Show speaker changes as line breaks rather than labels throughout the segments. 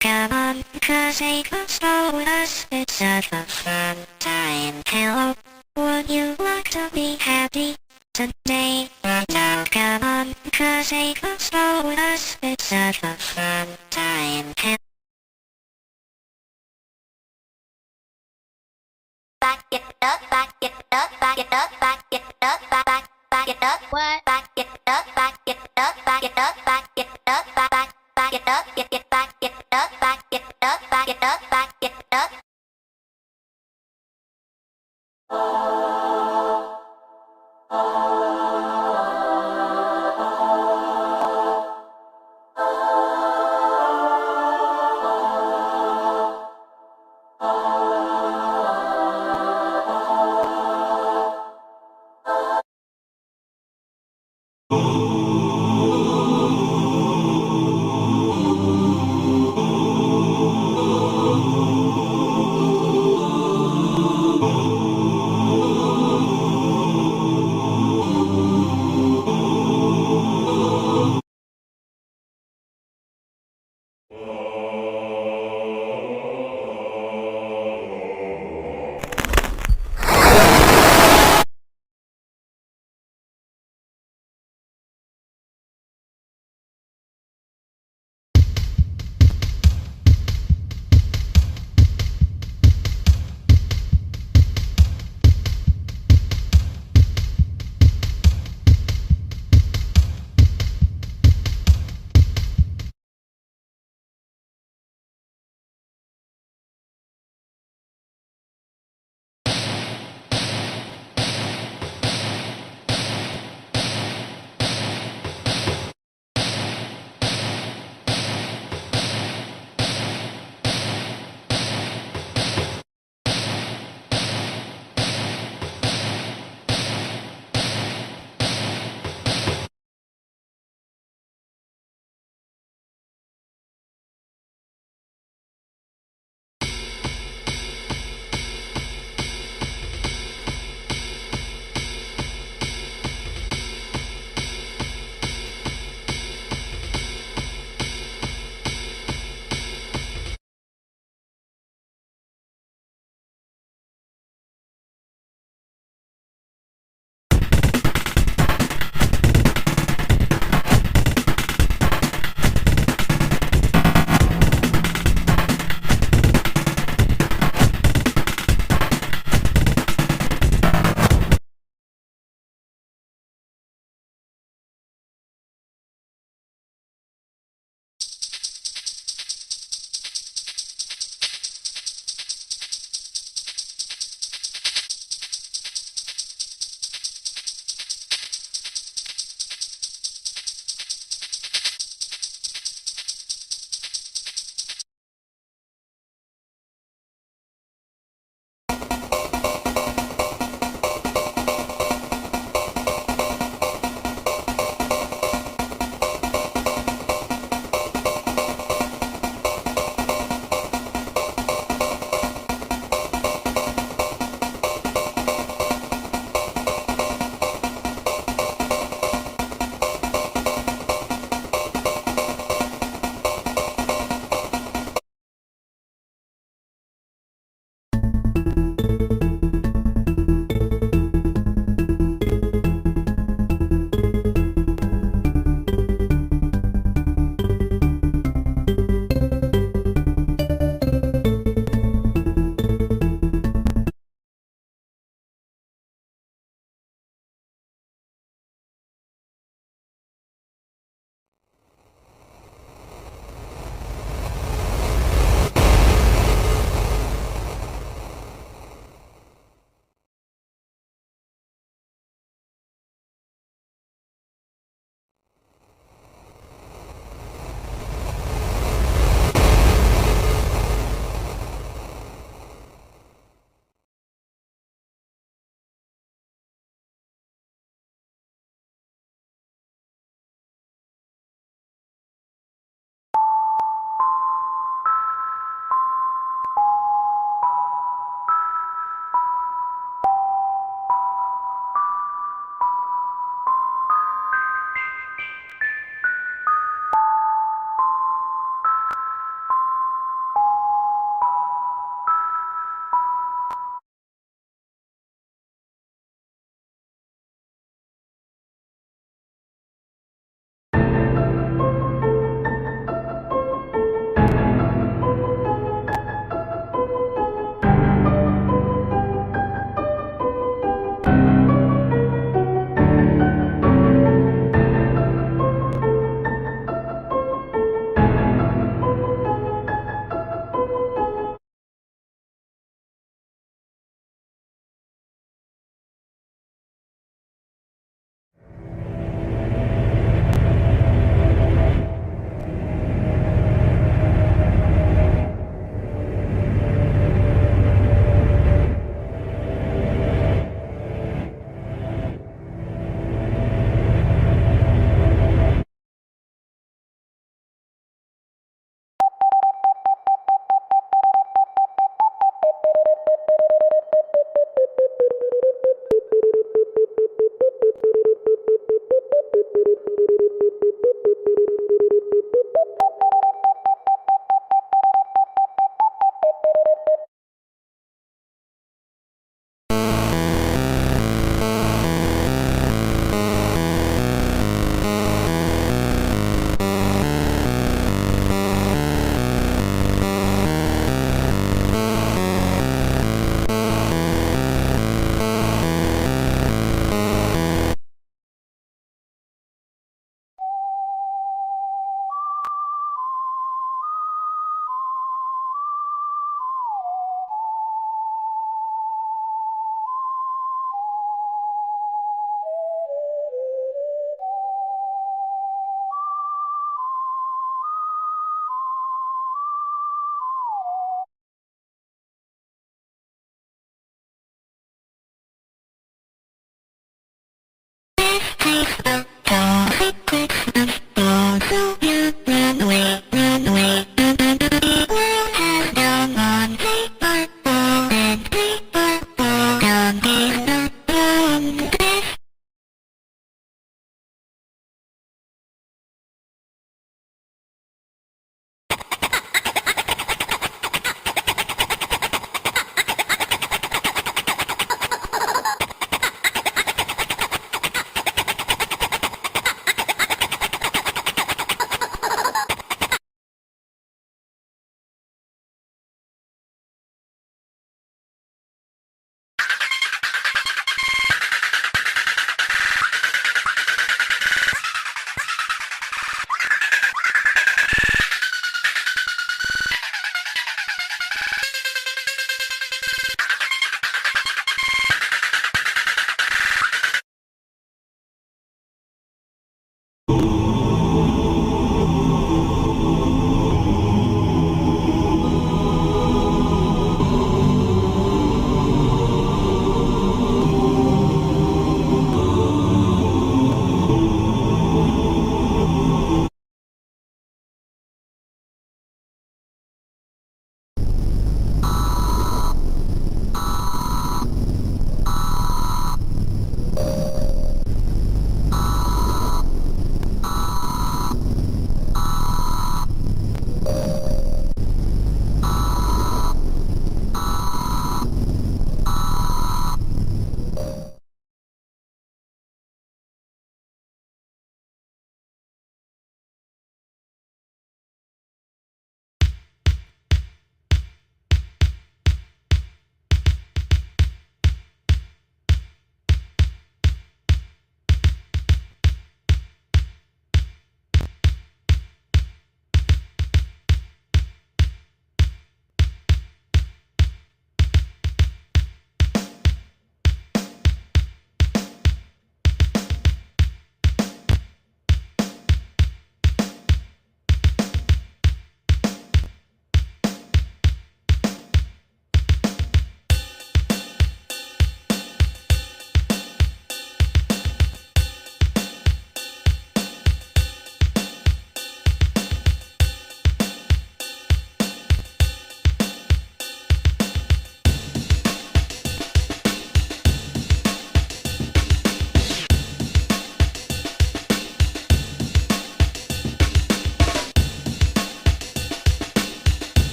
Come on, cause they could stall with us, it's such a fun time. Hello, would you like to be happy today? Now come on, cause they could stall with us, it's such a fun time. Back it up, back it up, back it up, back it up, back it up, what? Back it up, back it up, back it up, back it up, back it up, get it back it up, back it up, back it up, back it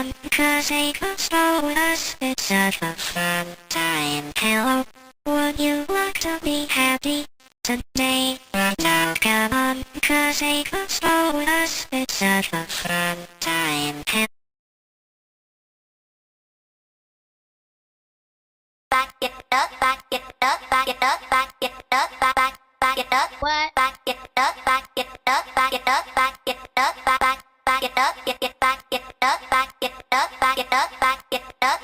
on, 'cause they could slow us. It's such a fun time. Hello, would you like to be happy today? Right now, come on, 'cause they could slow us. It's such a fun time. Back it up, back it up, back it up, back it up, back it up. What? Back it up, back it up, back it up, back it up, back it up, get it back it up, back it up, back it up, back it up.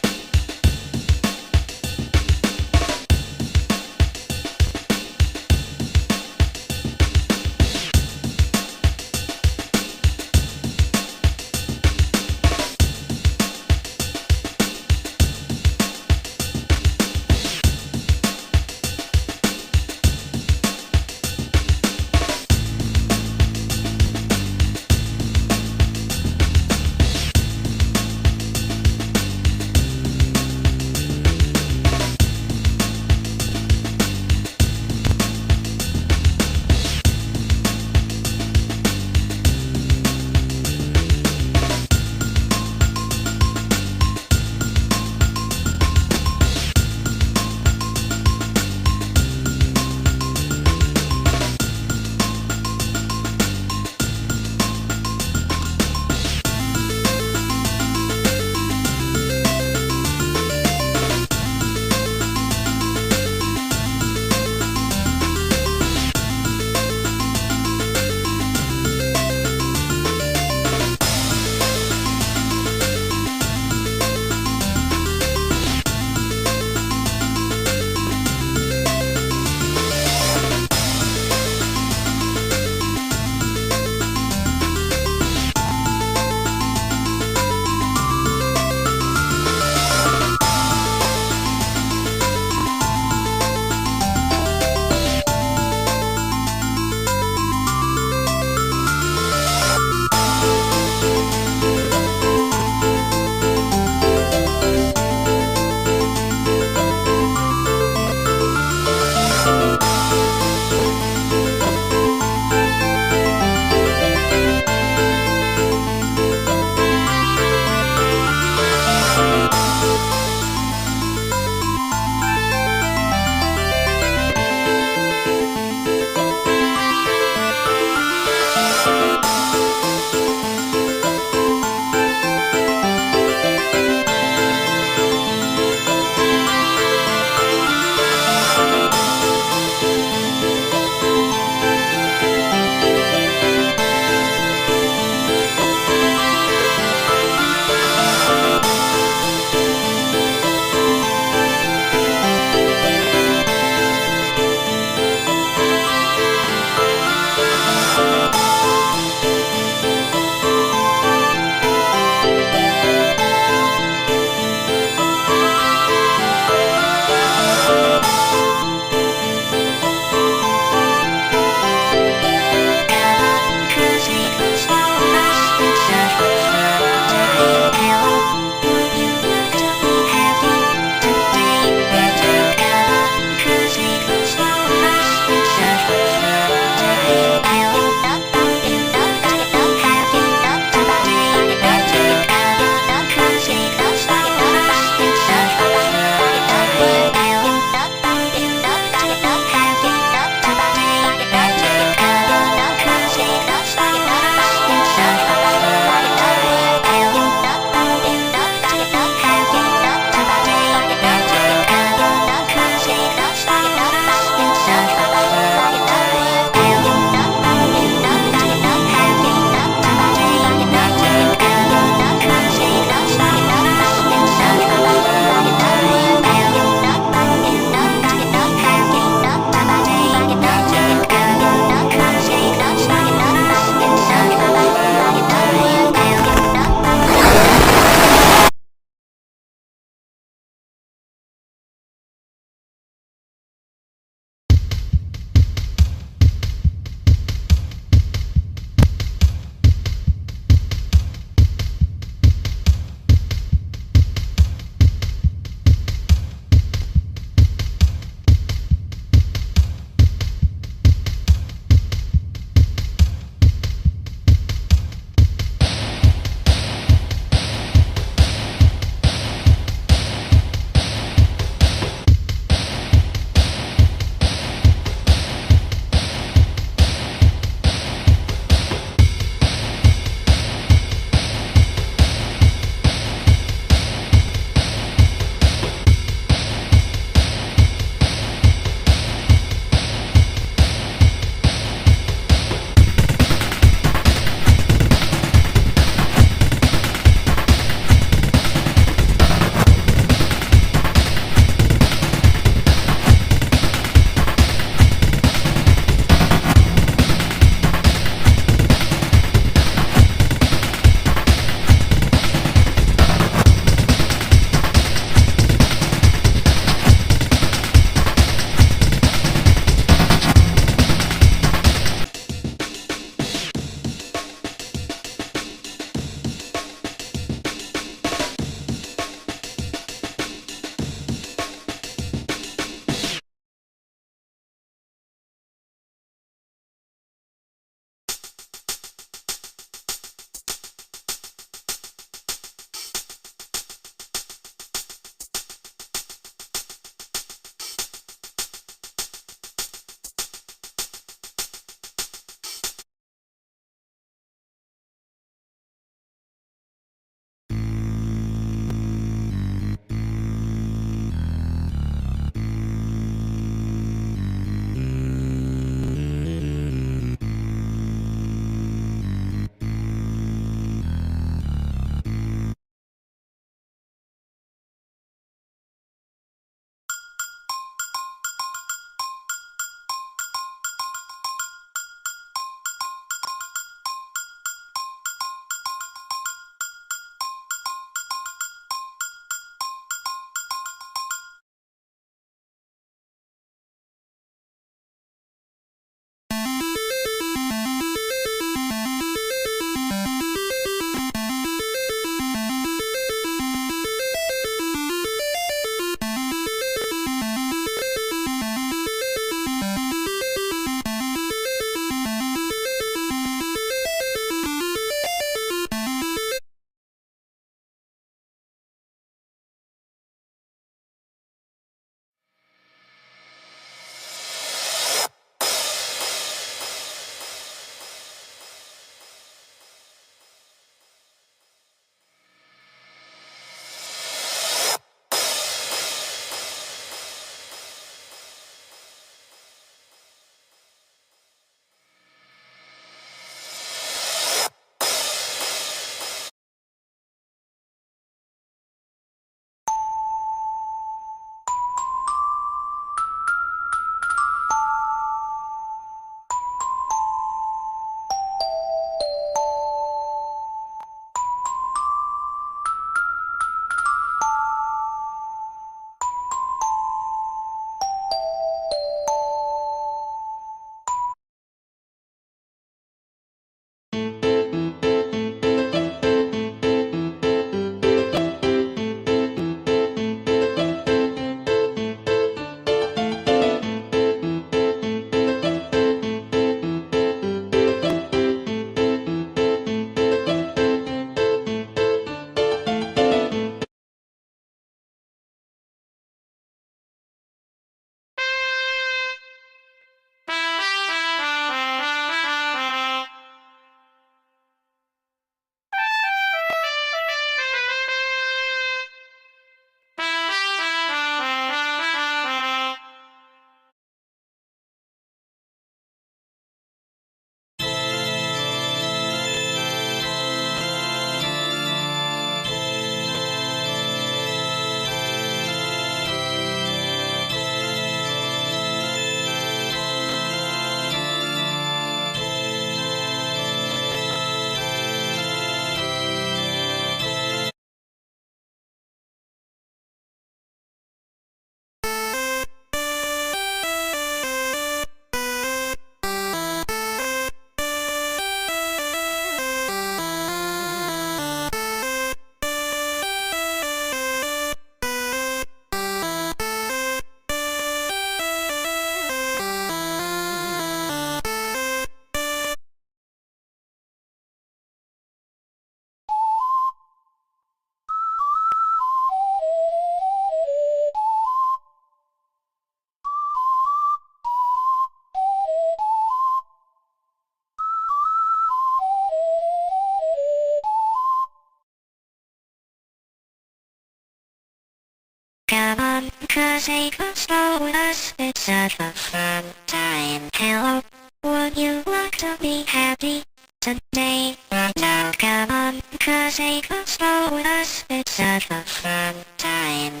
'cause they could stone us. It's such a fun time. Hello, would you like to be happy today? Right now, come on, 'cause they could stone us. It's such a fun time.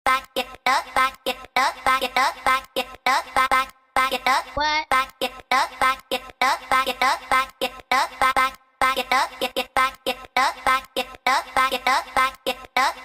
Back it up, back it up, back it up, back it up, back it up. What? Back it up, back it up, back it up, back it up, back it up, get it back it up, back it up, back it up, back it up.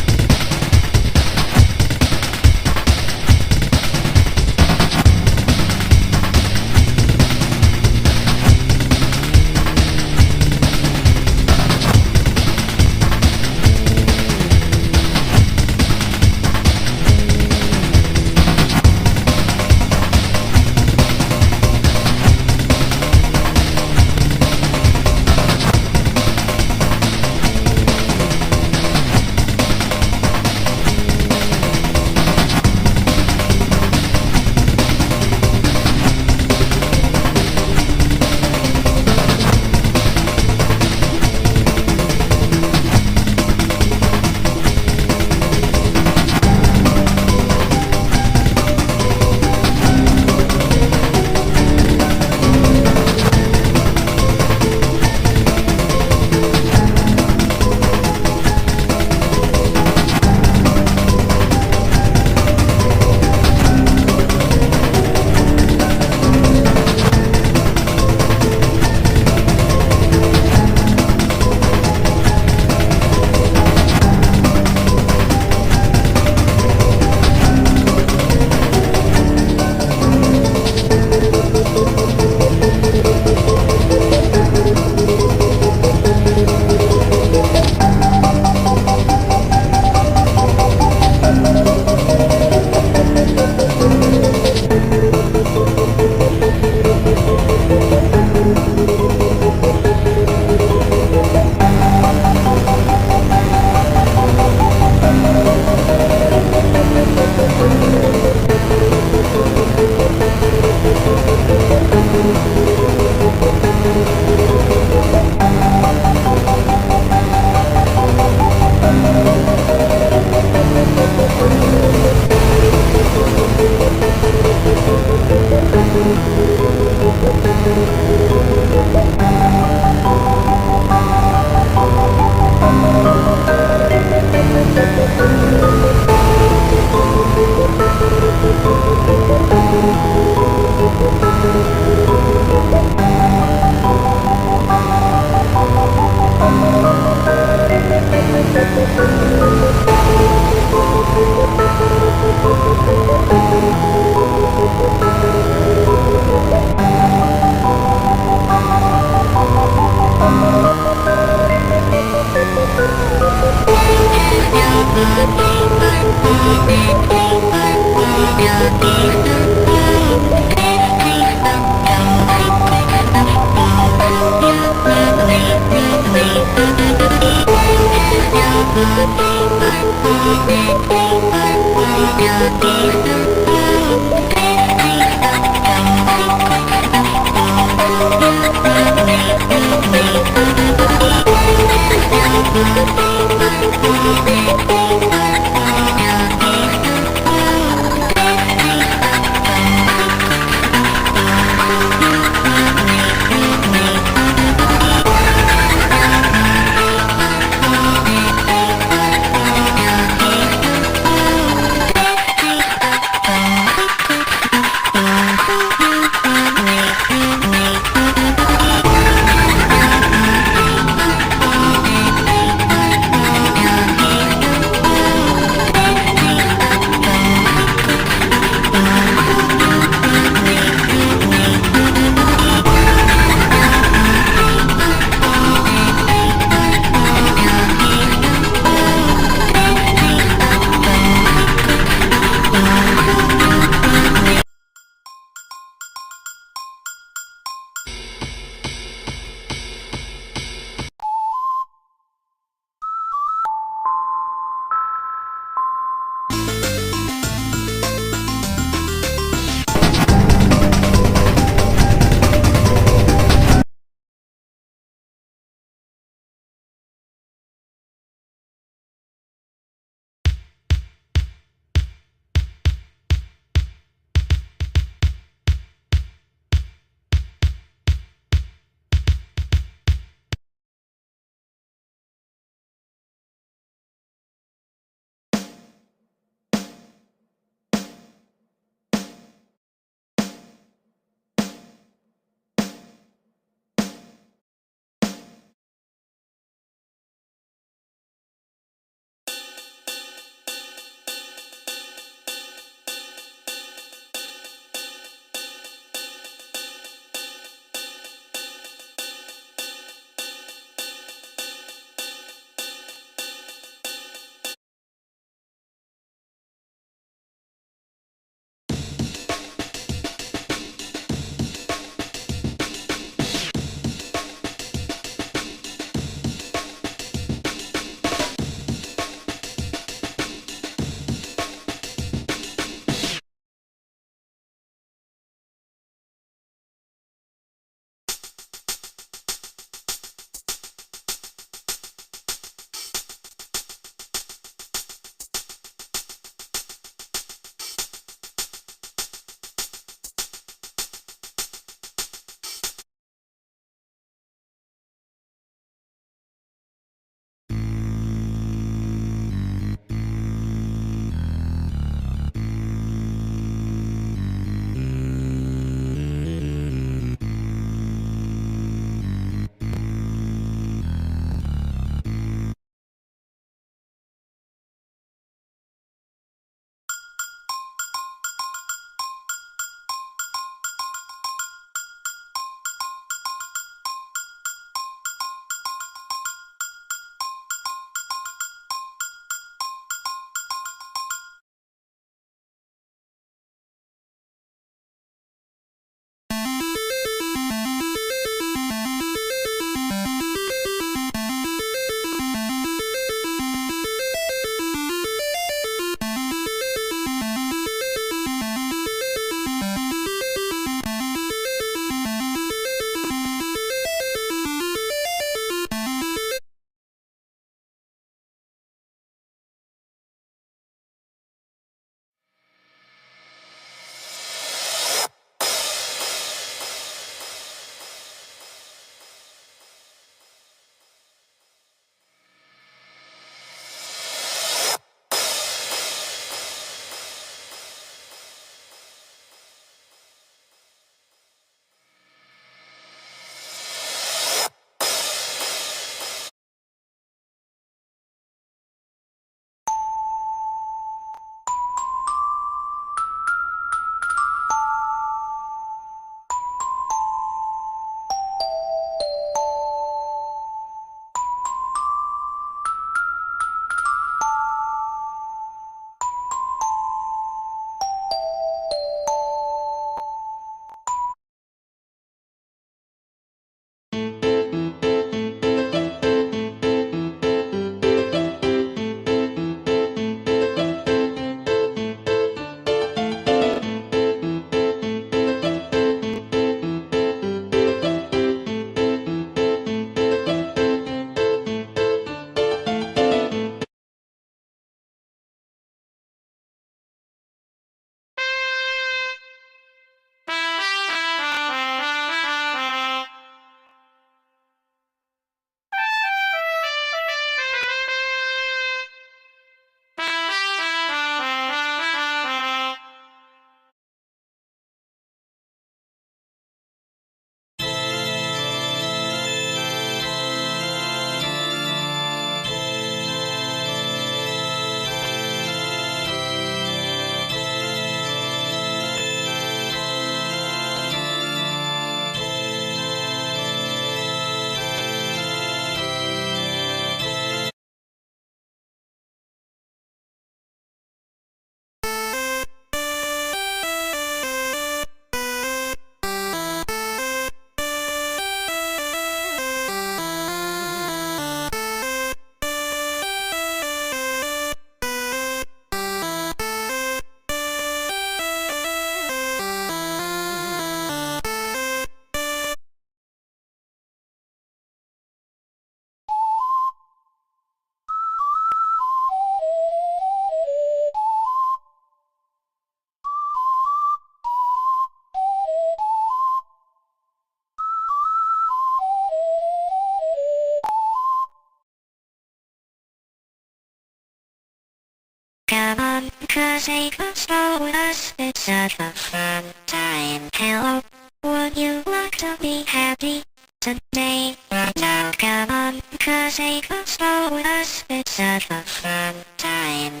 come on, 'cause they could slow us. It's such a fun time. Hello, would you like to be happy today? Right now, come on, 'cause they could slow us. It's such a fun time.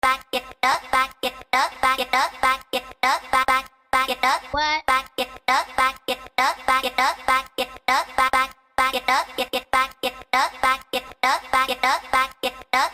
Back it up, back it up, back it up, back it up, back it up. What? Back it up, back it up, back it up, back it up, back it up, get it back it up, back it up, back it up, back it up.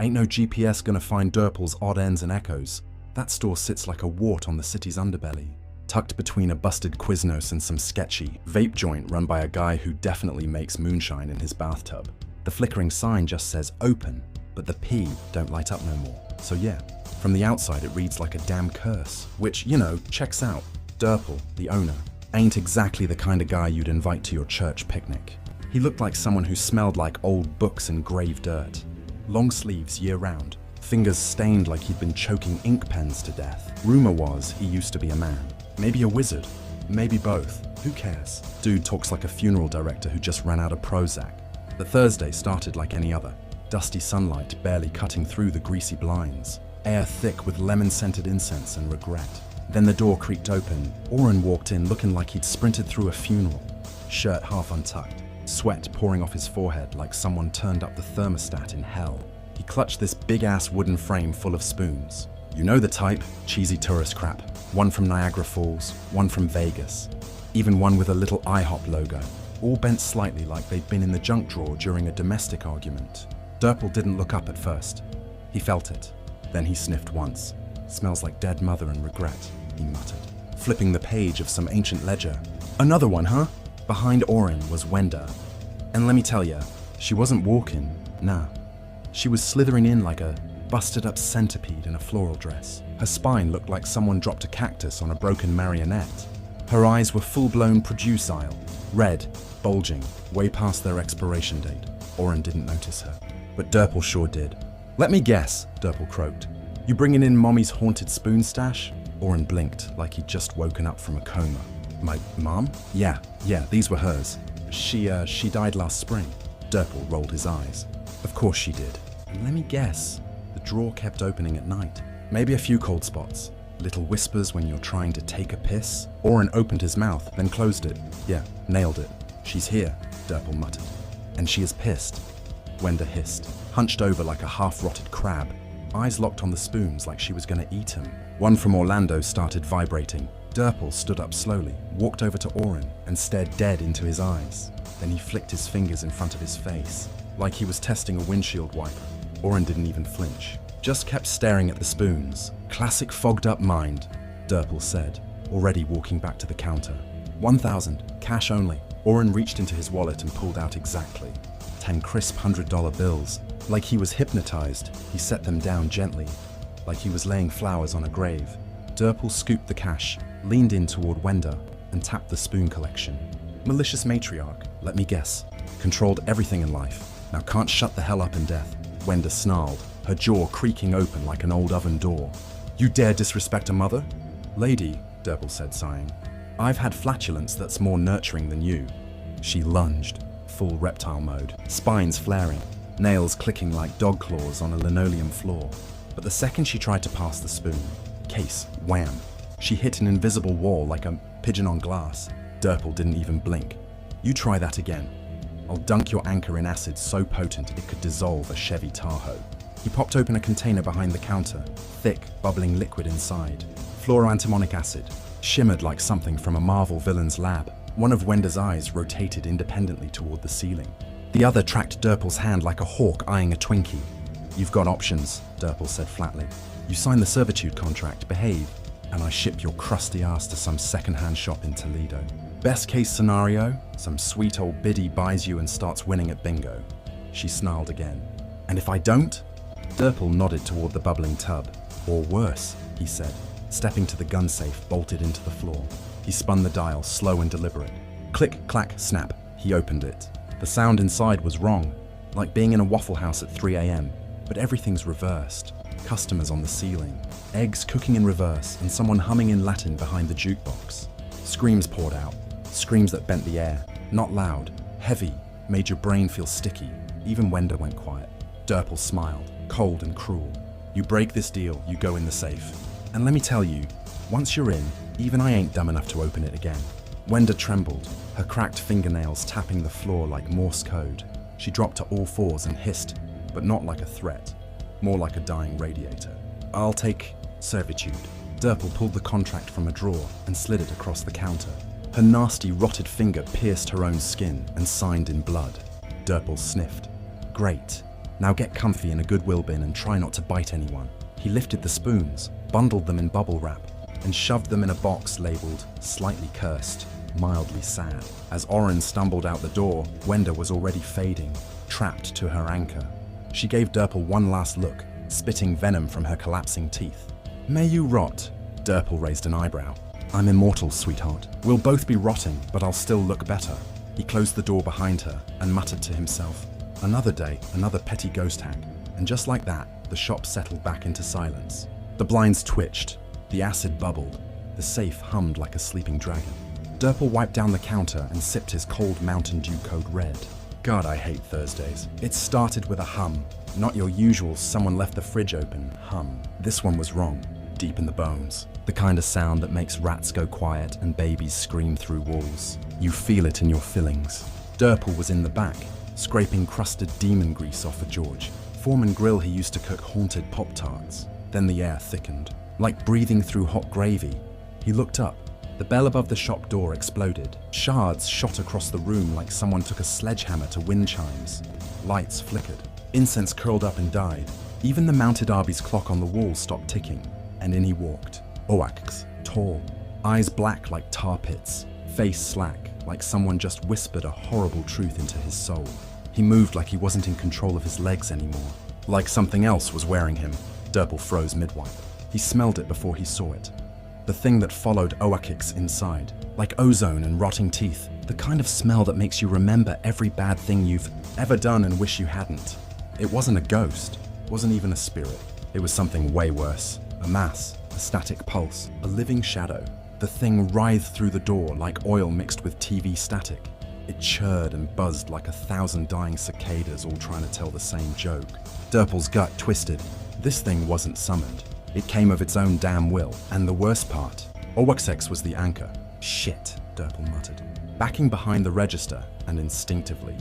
Ain't no GPS gonna find Durple's odd ends and echoes. That store sits like a wart on the city's underbelly, tucked between a busted Quiznos and some sketchy vape joint run by a guy who definitely makes moonshine in his bathtub. The flickering sign just says open, but the P don't light up no more. So yeah, from the outside it reads like a damn curse, which, you know, checks out. Durple, the owner, ain't exactly the kind of guy you'd invite to your church picnic. He looked like someone who smelled like old books and grave dirt. Long sleeves year-round, fingers stained like he'd been choking ink pens to death. Rumor was he used to be a man. Maybe a wizard. Maybe both. Who cares? Dude talks like a funeral director who just ran out of Prozac. The Thursday started like any other. Dusty sunlight barely cutting through the greasy blinds. Air thick with lemon-scented incense and regret. Then the door creaked open. Oren walked in looking like he'd sprinted through a funeral. Shirt half untucked. Sweat pouring off his forehead like someone turned up the thermostat in hell. He clutched this big-ass wooden frame full of spoons. You know the type, cheesy tourist crap. One from Niagara Falls, one from Vegas. Even one with a little IHOP logo. All bent slightly like they'd been in the junk drawer during a domestic argument. Durple didn't look up at first. He felt it. Then he sniffed once. Smells like dead mother and regret, he muttered, flipping the page of some ancient ledger. Another one, huh? Behind Oren was Wenda. And let me tell ya, she wasn't walking, nah. She was slithering in like a busted up centipede in a floral dress. Her spine looked like someone dropped a cactus on a broken marionette. Her eyes were full-blown produce-ile, red, bulging, way past their expiration date. Oren didn't notice her, but Durple sure did. Let me guess, Durple croaked. You bringing in Mommy's haunted spoon stash? Oren blinked like he'd just woken up from a coma. My mom? Yeah, these were hers. She died last spring. Durple rolled his eyes. Of course she did. And let me guess, the drawer kept opening at night. Maybe a few cold spots. Little whispers when you're trying to take a piss. Oren opened his mouth, then closed it. Yeah, nailed it. She's here, Durple muttered. And she is pissed. Wenda hissed, hunched over like a half-rotted crab. Eyes locked on the spoons like she was gonna eat him. One from Orlando started vibrating. Durple stood up slowly, walked over to Oren, and stared dead into his eyes. Then he flicked his fingers in front of his face, like he was testing a windshield wiper. Oren didn't even flinch, just kept staring at the spoons. Classic fogged up mind, Durple said, already walking back to the counter. 1,000, cash only. Oren reached into his wallet and pulled out exactly 10 crisp $100 bills. Like he was hypnotized, he set them down gently, like he was laying flowers on a grave. Durple scooped the cash, leaned in toward Wenda, and tapped the spoon collection. Malicious matriarch, let me guess. Controlled everything in life. Now can't shut the hell up in death. Wenda snarled, her jaw creaking open like an old oven door. You dare disrespect a mother? Lady, Durple said, sighing. I've had flatulence that's more nurturing than you. She lunged, full reptile mode, spines flaring, nails clicking like dog claws on a linoleum floor. But the second she tried to pass the spoon, case, wham, she hit an invisible wall like a pigeon on glass. Durple didn't even blink. You try that again. I'll dunk your anchor in acid so potent it could dissolve a Chevy Tahoe. He popped open a container behind the counter, thick, bubbling liquid inside. Fluoroantimonic acid, shimmered like something from a Marvel villain's lab. One of Wenda's eyes rotated independently toward the ceiling. The other tracked Durple's hand like a hawk eyeing a Twinkie. You've got options, Durple said flatly. You sign the servitude contract, behave, and I ship your crusty ass to some second-hand shop in Toledo. Best case scenario, some sweet old biddy buys you and starts winning at bingo. She snarled again. And if I don't? Durple nodded toward the bubbling tub. Or worse, he said, stepping to the gun safe bolted into the floor. He spun the dial, slow and deliberate. Click, clack, snap. He opened it. The sound inside was wrong, like being in a Waffle House at 3 a.m. But everything's reversed. Customers on the ceiling, eggs cooking in reverse, and someone humming in Latin behind the jukebox. Screams poured out, screams that bent the air. Not loud, heavy, made your brain feel sticky. Even Wenda went quiet. Durple smiled, cold and cruel. You break this deal, you go in the safe. And let me tell you, once you're in, even I ain't dumb enough to open it again. Wenda trembled, her cracked fingernails tapping the floor like Morse code. She dropped to all fours and hissed, but not like a threat, more like a dying radiator. I'll take servitude. Durple pulled the contract from a drawer and slid it across the counter. Her nasty, rotted finger pierced her own skin and signed in blood. Durple sniffed. Great. Now get comfy in a Goodwill bin and try not to bite anyone. He lifted the spoons, bundled them in bubble wrap, and shoved them in a box labeled slightly cursed, mildly sad. As Oren stumbled out the door, Wenda was already fading, trapped to her anchor. She gave Durple one last look, spitting venom from her collapsing teeth. May you rot. Durple raised an eyebrow. I'm immortal, sweetheart. We'll both be rotting, but I'll still look better. He closed the door behind her and muttered to himself, another day, another petty ghost hack. And just like that, the shop settled back into silence. The blinds twitched, the acid bubbled, the safe hummed like a sleeping dragon. Durple wiped down the counter and sipped his cold Mountain Dew Code Red. God, I hate Thursdays. It started with a hum, not your usual someone left the fridge open hum. This one was wrong, deep in the bones. The kind of sound that makes rats go quiet and babies scream through walls. You feel it in your fillings. Durple was in the back, scraping crusted demon grease off of George. Foreman grill he used to cook haunted Pop-Tarts. Then the air thickened, like breathing through hot gravy. He looked up. The bell above the shop door exploded. Shards shot across the room like someone took a sledgehammer to wind chimes. Lights flickered. Incense curled up and died. Even the mounted Arby's clock on the wall stopped ticking, and in he walked. Oax, tall, eyes black like tar pits, face slack like someone just whispered a horrible truth into his soul. He moved like he wasn't in control of his legs anymore, like something else was wearing him. Durple froze mid-wipe. He smelled it before he saw it. The thing that followed Oakix inside, like ozone and rotting teeth, the kind of smell that makes you remember every bad thing you've ever done and wish you hadn't. It wasn't a ghost, wasn't even a spirit. It was something way worse, a mass, a static pulse, a living shadow. The thing writhed through the door like oil mixed with TV static. It churred and buzzed like 1,000 dying cicadas all trying to tell the same joke. Durple's gut twisted. This thing wasn't summoned. It came of its own damn will. And the worst part, Owaxex was the anchor. Shit, Durple muttered. Backing behind the register and instinctively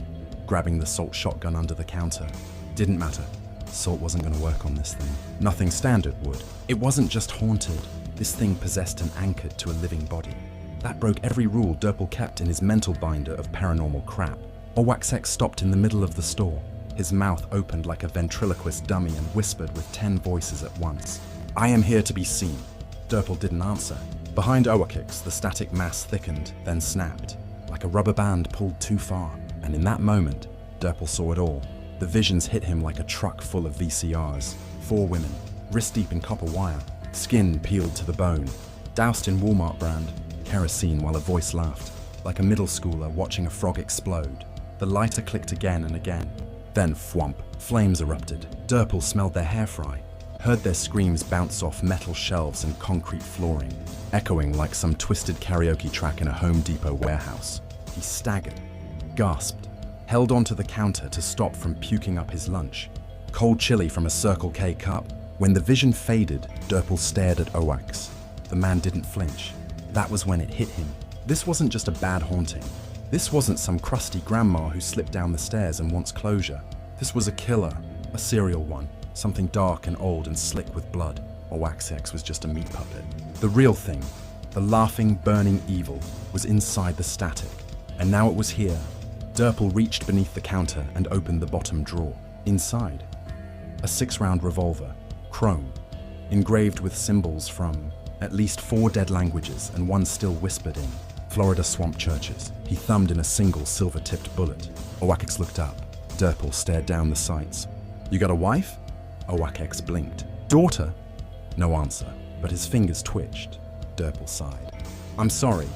grabbing the salt shotgun under the counter. Didn't matter. Salt wasn't going to work on this thing. Nothing standard would. It wasn't just haunted. This thing possessed and anchored to a living body. That broke every rule Durple kept in his mental binder of paranormal crap. Owaxex stopped in the middle of the store. His mouth opened like a ventriloquist dummy and whispered with 10 voices at once. I am here to be seen. Durple didn't answer. Behind Owaxex, the static mass thickened, then snapped, like a rubber band pulled too far. And in that moment, Durple saw it all. The visions hit him like a truck full of VCRs. 4 women, wrist deep in copper wire, skin peeled to the bone, doused in Walmart brand kerosene while a voice laughed, like a middle schooler watching a frog explode. The lighter clicked again and again. Then thwomp, flames erupted. Durple smelled their hair fry, heard their screams bounce off metal shelves and concrete flooring, echoing like some twisted karaoke track in a Home Depot warehouse. He staggered, gasped, held onto the counter to stop from puking up his lunch. Cold chili from a Circle K cup. When the vision faded, Durple stared at Oax. The man didn't flinch. That was when it hit him. This wasn't just a bad haunting. This wasn't some crusty grandma who slipped down the stairs and wants closure. This was a killer, a serial one, something dark and old and slick with blood. Oaxex was just a meat puppet. The real thing, the laughing, burning evil, was inside the static. And now it was here. Durple reached beneath the counter and opened the bottom drawer. Inside, a 6-round revolver, chrome, engraved with symbols from at least 4 dead languages and one still whispered in Florida swamp churches. He thumbed in a single silver-tipped bullet. Oaxex looked up. Durple stared down the sights. You got a wife? Oaxex blinked. Daughter? No answer, but his fingers twitched. Durple sighed. I'm sorry.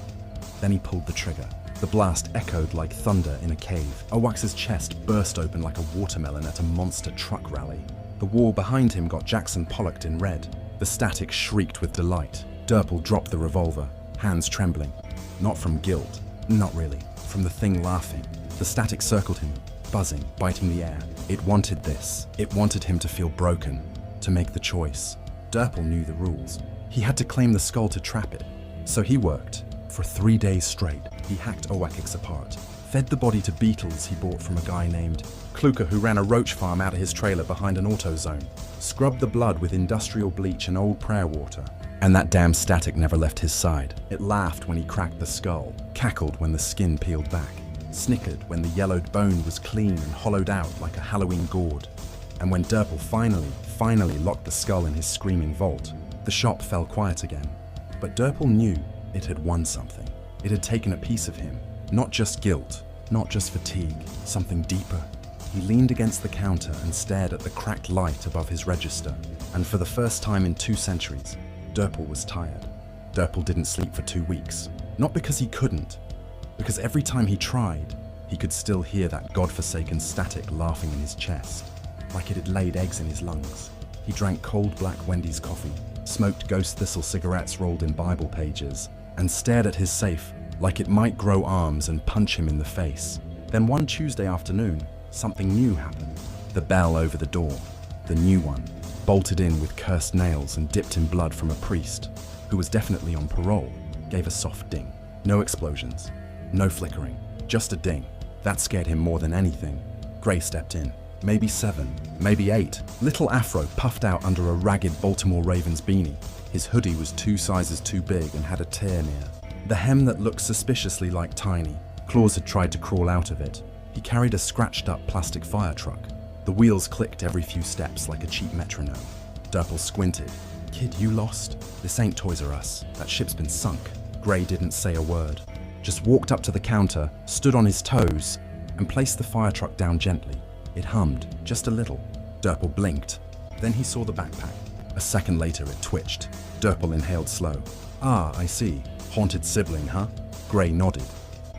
Then he pulled the trigger. The blast echoed like thunder in a cave. Oax's chest burst open like a watermelon at a monster truck rally. The wall behind him got Jackson Pollocked in red. The static shrieked with delight. Durple dropped the revolver, hands trembling. Not from guilt, not really, from the thing laughing. The static circled him, buzzing, biting the air. It wanted this. It wanted him to feel broken, to make the choice. Durple knew the rules. He had to claim the skull to trap it. So he worked. For 3 days straight, he hacked Oaxex apart, fed the body to beetles he bought from a guy named Kluka who ran a roach farm out of his trailer behind an auto zone, scrubbed the blood with industrial bleach and old prayer water. And that damn static never left his side. It laughed when he cracked the skull, cackled when the skin peeled back, snickered when the yellowed bone was clean and hollowed out like a Halloween gourd. And when Durple finally locked the skull in his screaming vault, the shop fell quiet again. But Durple knew it had won something. It had taken a piece of him. Not just guilt, not just fatigue, something deeper. He leaned against the counter and stared at the cracked light above his register. And for the first time in 2 centuries, Durple was tired. Durple didn't sleep for 2 weeks. Not because he couldn't, because every time he tried, he could still hear that godforsaken static laughing in his chest, like it had laid eggs in his lungs. He drank cold black Wendy's coffee, smoked ghost thistle cigarettes rolled in Bible pages, and stared at his safe like it might grow arms and punch him in the face. Then one Tuesday afternoon, something new happened. The bell over the door, the new one, bolted in with cursed nails and dipped in blood from a priest, who was definitely on parole, gave a soft ding. No explosions, no flickering, just a ding. That scared him more than anything. Gray stepped in. Maybe 7, maybe 8. Little afro puffed out under a ragged Baltimore Ravens beanie. His hoodie was 2 sizes too big and had a tear near the hem that looked suspiciously like tiny. Claws had tried to crawl out of it. He carried a scratched-up plastic fire truck. The wheels clicked every few steps like a cheap metronome. Durple squinted. "Kid, you lost? This ain't Toys R Us. That ship's been sunk." Gray didn't say a word. Just walked up to the counter, stood on his toes, and placed the fire truck down gently. It hummed, just a little. Durple blinked. Then he saw the backpack. A second later, it twitched. Durple inhaled slow. "Ah, I see. Haunted sibling, huh?" Gray nodded,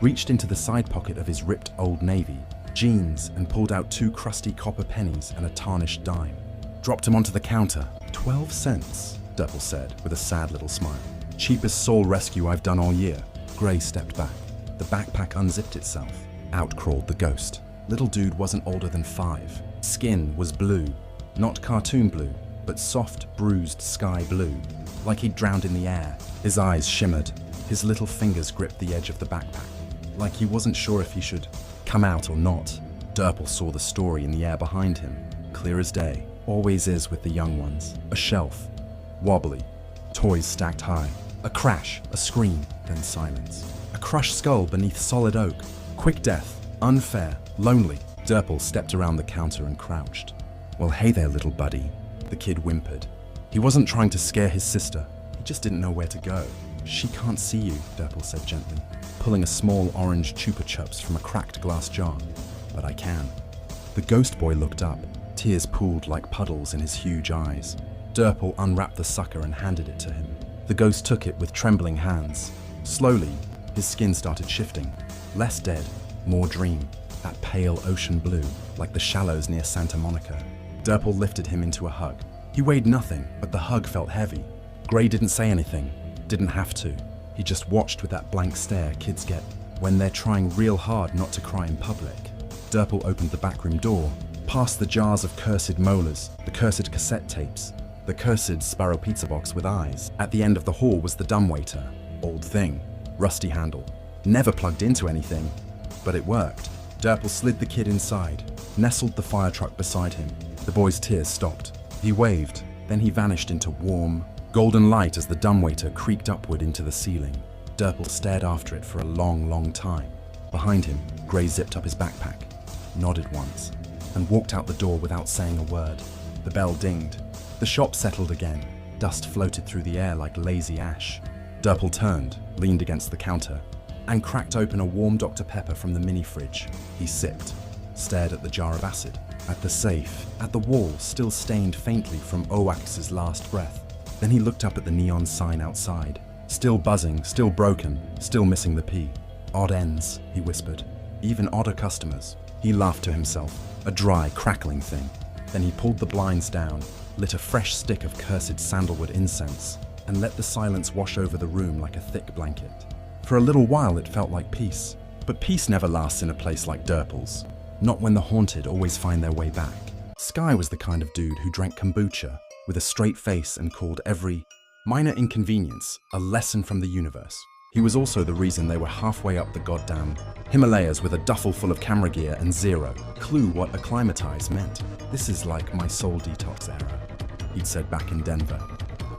reached into the side pocket of his ripped Old Navy jeans and pulled out 2 crusty copper pennies and a tarnished dime. Dropped them onto the counter. 12 cents, Durple said with a sad little smile. "Cheapest soul rescue I've done all year." Gray stepped back. The backpack unzipped itself. Out crawled the ghost. Little dude wasn't older than 5. Skin was blue. Not cartoon blue, but soft, bruised sky blue. Like he'd drowned in the air. His eyes shimmered. His little fingers gripped the edge of the backpack. Like he wasn't sure if he should come out or not. Durple saw the story in the air behind him. Clear as day. Always is with the young ones. A shelf. Wobbly. Toys stacked high. A crash. A scream. Then silence. A crushed skull beneath solid oak. Quick death. Unfair. Lonely. Durple stepped around the counter and crouched. "Well, hey there, little buddy," the kid whimpered. He wasn't trying to scare his sister. He just didn't know where to go. "She can't see you," Durple said gently, pulling a small orange Chupa Chups from a cracked glass jar. "But I can." The ghost boy looked up. Tears pooled like puddles in his huge eyes. Durple unwrapped the sucker and handed it to him. The ghost took it with trembling hands. Slowly, his skin started shifting. Less dead, more dream. That pale ocean blue, like the shallows near Santa Monica. Durple lifted him into a hug. He weighed nothing, but the hug felt heavy. Gray didn't say anything, didn't have to. He just watched with that blank stare kids get when they're trying real hard not to cry in public. Durple opened the backroom door, past the jars of cursed molars, the cursed cassette tapes, the cursed Sparrow pizza box with eyes. At the end of the hall was the dumbwaiter. Old thing, rusty handle. Never plugged into anything, but it worked. Durple slid the kid inside, nestled the fire truck beside him. The boy's tears stopped. He waved, then he vanished into warm, golden light as the dumbwaiter creaked upward into the ceiling. Durple stared after it for a long, long time. Behind him, Gray zipped up his backpack, nodded once, and walked out the door without saying a word. The bell dinged. The shop settled again. Dust floated through the air like lazy ash. Durple turned, leaned against the counter, and cracked open a warm Dr. Pepper from the mini-fridge. He sipped, stared at the jar of acid, at the safe, at the wall still stained faintly from Oax's last breath. Then he looked up at the neon sign outside. Still buzzing, still broken, still missing the P. "Odd ends," he whispered. "Even odder customers." He laughed to himself, a dry, crackling thing. Then he pulled the blinds down, lit a fresh stick of cursed sandalwood incense, and let the silence wash over the room like a thick blanket. For a little while it felt like peace. But peace never lasts in a place like Durple's. Not when the haunted always find their way back. Sky was the kind of dude who drank kombucha with a straight face and called every minor inconvenience a lesson from the universe. He was also the reason they were halfway up the goddamn Himalayas with a duffel full of camera gear and zero clue what acclimatize meant. "This is like my soul detox era," he'd said back in Denver,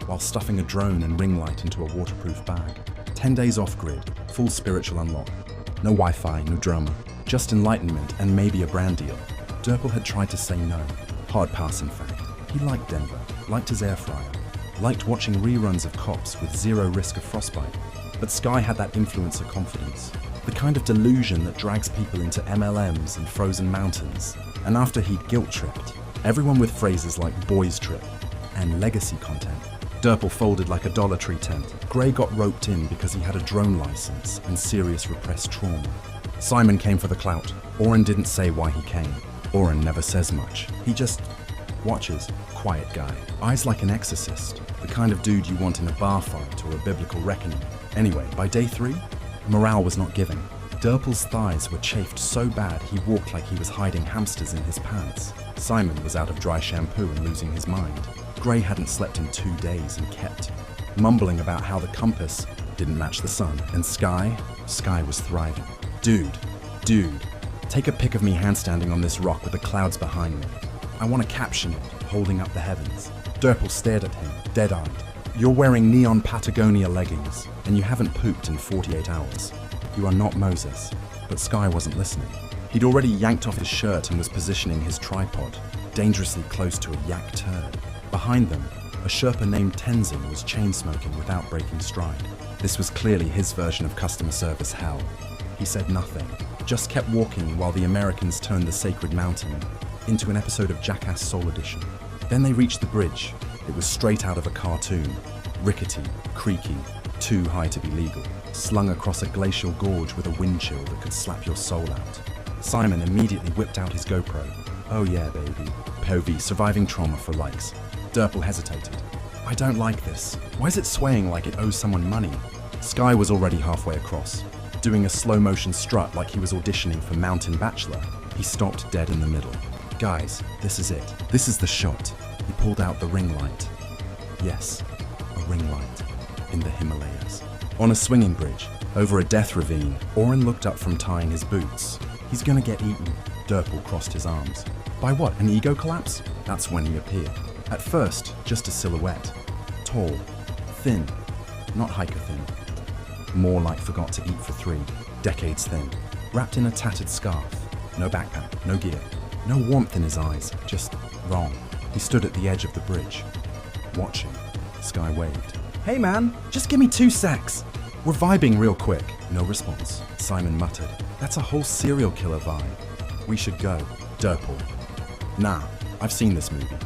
while stuffing a drone and ring light into a waterproof bag. 10 days off-grid, full spiritual unlock. No Wi-Fi, no drama, just enlightenment and maybe a brand deal. Durple had tried to say no, Hard pass, in fact. He liked Denver, liked his air fryer, liked watching reruns of Cops with zero risk of frostbite. But Sky had that influencer confidence, the kind of delusion that drags people into MLMs and frozen mountains. And after he'd guilt-tripped everyone with phrases like boys trip and legacy content, Durple folded like a Dollar Tree tent. Gray got roped in because he had a drone license and serious repressed trauma. Simon came for the clout. Oren didn't say why he came. Oren never says much. He just watches. Quiet guy. Eyes like an exorcist. The kind of dude you want in a bar fight or a biblical reckoning. Anyway, by day 3, morale was not giving. Durple's thighs were chafed so bad he walked like he was hiding hamsters in his pants. Simon was out of dry shampoo and losing his mind. Gray hadn't slept in 2 days and kept mumbling about how the compass didn't match the sun. And Sky was thriving. Dude, take a pic of me handstanding on this rock with the clouds behind me. I want to caption it, holding up the heavens. Durple stared at him, dead-eyed. You're wearing neon Patagonia leggings, and you haven't pooped in 48 hours. You are not Moses. But Sky wasn't listening. He'd already yanked off his shirt and was positioning his tripod, dangerously close to a yak turd. Behind them, a Sherpa named Tenzin was chain-smoking without breaking stride. This was clearly his version of customer service hell. He said nothing, just kept walking while the Americans turned the sacred mountain into an episode of Jackass Soul Edition. Then they reached the bridge. It was straight out of a cartoon. Rickety, creaky, too high to be legal, slung across a glacial gorge with a wind chill that could slap your soul out. Simon immediately whipped out his GoPro. Oh yeah, baby. POV, surviving trauma for likes. Durple hesitated. I don't like this. Why is it swaying like it owes someone money? Sky was already halfway across, doing a slow-motion strut like he was auditioning for Mountain Bachelor. He stopped dead in the middle. Guys, this is it. This is the shot. He pulled out the ring light. Yes, a ring light. In the Himalayas. On a swinging bridge, over a death ravine, Oren looked up from tying his boots. He's gonna get eaten. Durple crossed his arms. By what, an ego collapse? That's when he appeared. At first, just a silhouette. Tall, thin, not hiker thin. More like forgot to eat for 3, decades thin. Wrapped in a tattered scarf. No backpack, no gear. No warmth in his eyes, just wrong. He stood at the edge of the bridge, watching. Sky waved. Hey man, just give me 2 secs. We're vibing real quick. No response. Simon muttered. That's a whole serial killer vibe. We should go. Durple. Nah, I've seen this movie.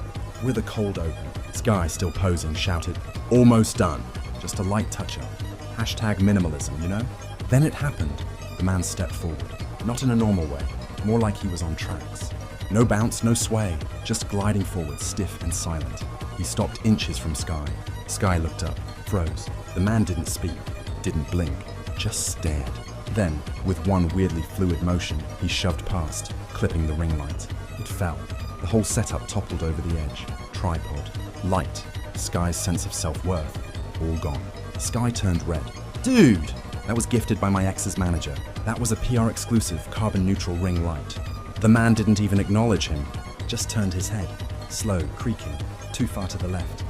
With a cold open. Sky, still posing, shouted, almost done. Just a light touch-up. Hashtag minimalism, you know? Then it happened. The man stepped forward. Not in a normal way. More like he was on tracks. No bounce, no sway. Just gliding forward, stiff and silent. He stopped inches from Sky. Sky looked up, froze. The man didn't speak, didn't blink, just stared. Then, with one weirdly fluid motion, he shoved past, clipping the ring light. It fell. The whole setup toppled over the edge. Tripod, light, Sky's sense of self-worth, all gone. Sky turned red. Dude! That was gifted by my ex's manager. That was a PR exclusive, carbon-neutral ring light. The man didn't even acknowledge him, just turned his head, slow, creaking, too far to the left,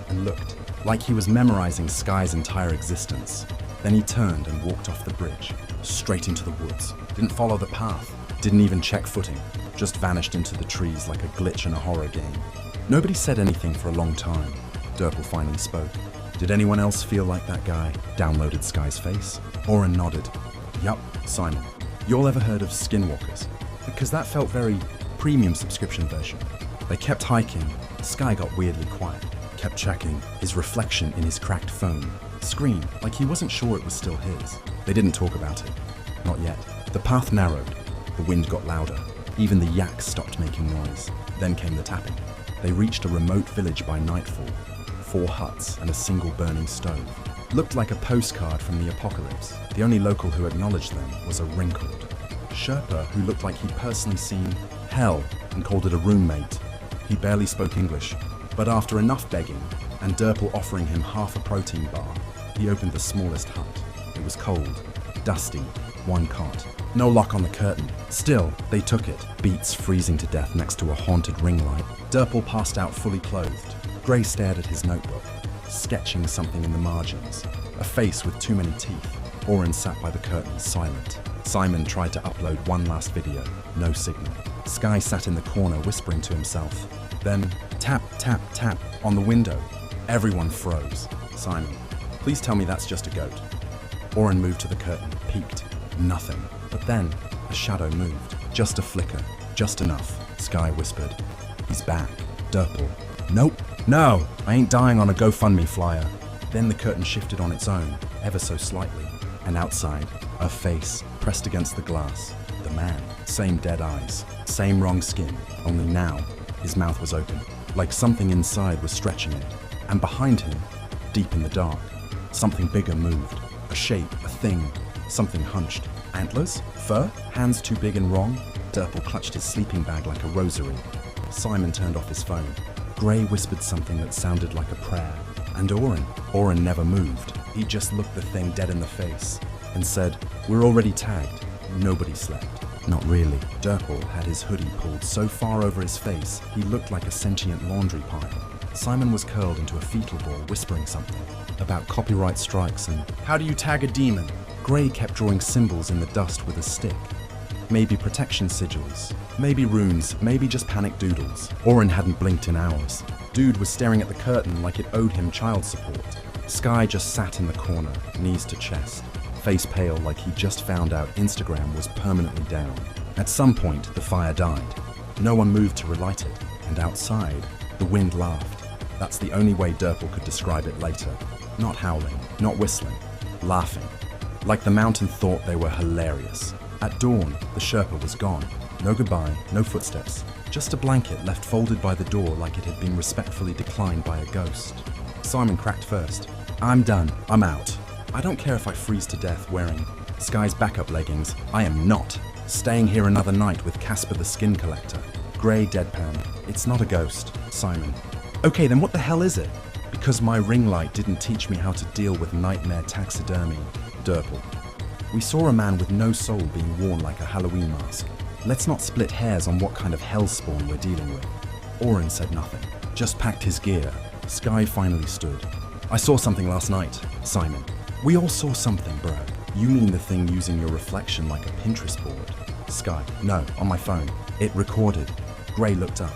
and looked, like he was memorizing Sky's entire existence. Then he turned and walked off the bridge, straight into the woods. Didn't follow the path, didn't even check footing, just vanished into the trees like a glitch in a horror game. Nobody said anything for a long time. Durple finally spoke. Did anyone else feel like that guy downloaded Sky's face? Oren nodded. Yup, Simon. Y'all ever heard of Skinwalkers? Because that felt very premium subscription version. They kept hiking. Sky got weirdly quiet. Kept checking his reflection in his cracked phone. Screen, like he wasn't sure it was still his. They didn't talk about it. Not yet. The path narrowed. The wind got louder. Even the yaks stopped making noise. Then came the tapping. They reached a remote village by nightfall. 4 huts and a single burning stove. Looked like a postcard from the apocalypse. The only local who acknowledged them was a wrinkled Sherpa who looked like he'd personally seen hell and called it a roommate. He barely spoke English, but after enough begging, and Durple offering him half a protein bar, he opened the smallest hut. It was cold, dusty, 1 cot. No lock on the curtain. Still, they took it, Beats freezing to death next to a haunted ring light. Durple passed out fully clothed. Gray stared at his notebook, sketching something in the margins. A face with too many teeth. Oren sat by the curtain, silent. Simon tried to upload one last video. No signal. Sky sat in the corner whispering to himself. Then, tap, tap, tap on the window. Everyone froze. Simon, please tell me that's just a goat. Oren moved to the curtain, peeked. Nothing. But then, a shadow moved. Just a flicker. Just enough. Sky whispered. He's back. Durple. Nope. No! I ain't dying on a GoFundMe flyer. Then the curtain shifted on its own, ever so slightly. And outside, a face pressed against the glass. The man. Same dead eyes. Same wrong skin. Only now, his mouth was open. Like something inside was stretching it. And behind him, deep in the dark, something bigger moved. A shape, a thing, something hunched. Antlers? Fur? Hands too big and wrong? Durple clutched his sleeping bag like a rosary. Simon turned off his phone. Gray whispered something that sounded like a prayer. And Oren never moved. He just looked the thing dead in the face and said, "We're already tagged." Nobody slept. Not really. Durple had his hoodie pulled so far over his face, he looked like a sentient laundry pile. Simon was curled into a fetal ball, whispering something about copyright strikes and, "How do you tag a demon?" Gray kept drawing symbols in the dust with a stick. Maybe protection sigils, maybe runes, maybe just panic doodles. Oren hadn't blinked in hours. Dude was staring at the curtain like it owed him child support. Sky just sat in the corner, knees to chest, face pale like he just found out Instagram was permanently down. At some point, the fire died. No one moved to relight it, and outside, the wind laughed. That's the only way Durple could describe it later. Not howling, not whistling, laughing. Like the mountain thought they were hilarious. At dawn, the Sherpa was gone. No goodbye, no footsteps. Just a blanket left folded by the door like it had been respectfully declined by a ghost. Simon cracked first. "I'm done. I'm out. I don't care if I freeze to death wearing Sky's backup leggings. I am not staying here another night with Casper the Skin Collector." Gray deadpan. "It's not a ghost, Simon." "Okay, then what the hell is it?" "Because my ring light didn't teach me how to deal with nightmare taxidermy." Durple. "We saw a man with no soul being worn like a Halloween mask. Let's not split hairs on what kind of hellspawn we're dealing with." Oren said nothing, just packed his gear. Sky finally stood. "I saw something last night, Simon." "We all saw something, bro." "You mean the thing using your reflection like a Pinterest board?" Sky. "No, on my phone. It recorded." Gray looked up.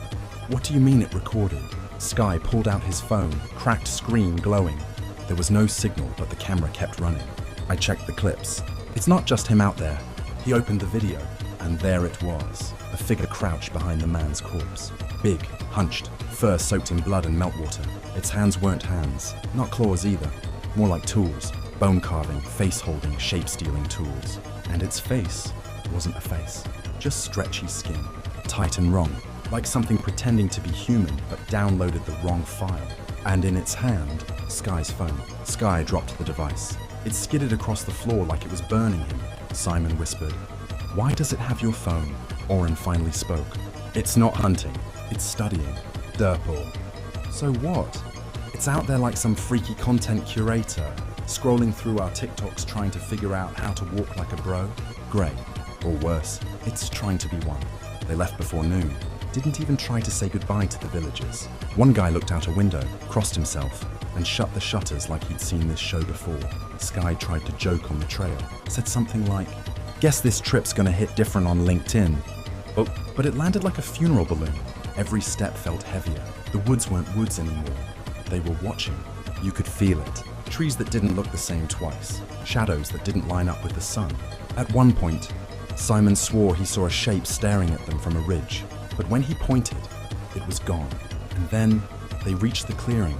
"What do you mean it recorded?" Sky pulled out his phone, cracked screen glowing. There was no signal, but the camera kept running. I checked the clips. It's not just him out there. He opened the video, and there it was. A figure crouched behind the man's corpse. Big, hunched, fur soaked in blood and meltwater. Its hands weren't hands, not claws either. More like tools. Bone carving, face holding, shape stealing tools. And its face wasn't a face. Just stretchy skin. Tight and wrong. Like something pretending to be human, but downloaded the wrong file. And in its hand, Sky's phone. Sky dropped the device. It skidded across the floor like it was burning him. Simon whispered, "Why does it have your phone?" Oren finally spoke. "It's not hunting. It's studying." Durple. "So what?" "It's out there like some freaky content curator, scrolling through our TikToks trying to figure out how to walk like a bro." Gray. Or worse, it's trying to be one. They left before noon. Didn't even try to say goodbye to the villagers. One guy looked out a window, crossed himself, and shut the shutters like he'd seen this show before. Sky tried to joke on the trail, said something like, "Guess this trip's gonna hit different on LinkedIn." But it landed like a funeral balloon. Every step felt heavier. The woods weren't woods anymore. They were watching. You could feel it. Trees that didn't look the same twice. Shadows that didn't line up with the sun. At one point, Simon swore he saw a shape staring at them from a ridge. But when he pointed, it was gone. And then they reached the clearing.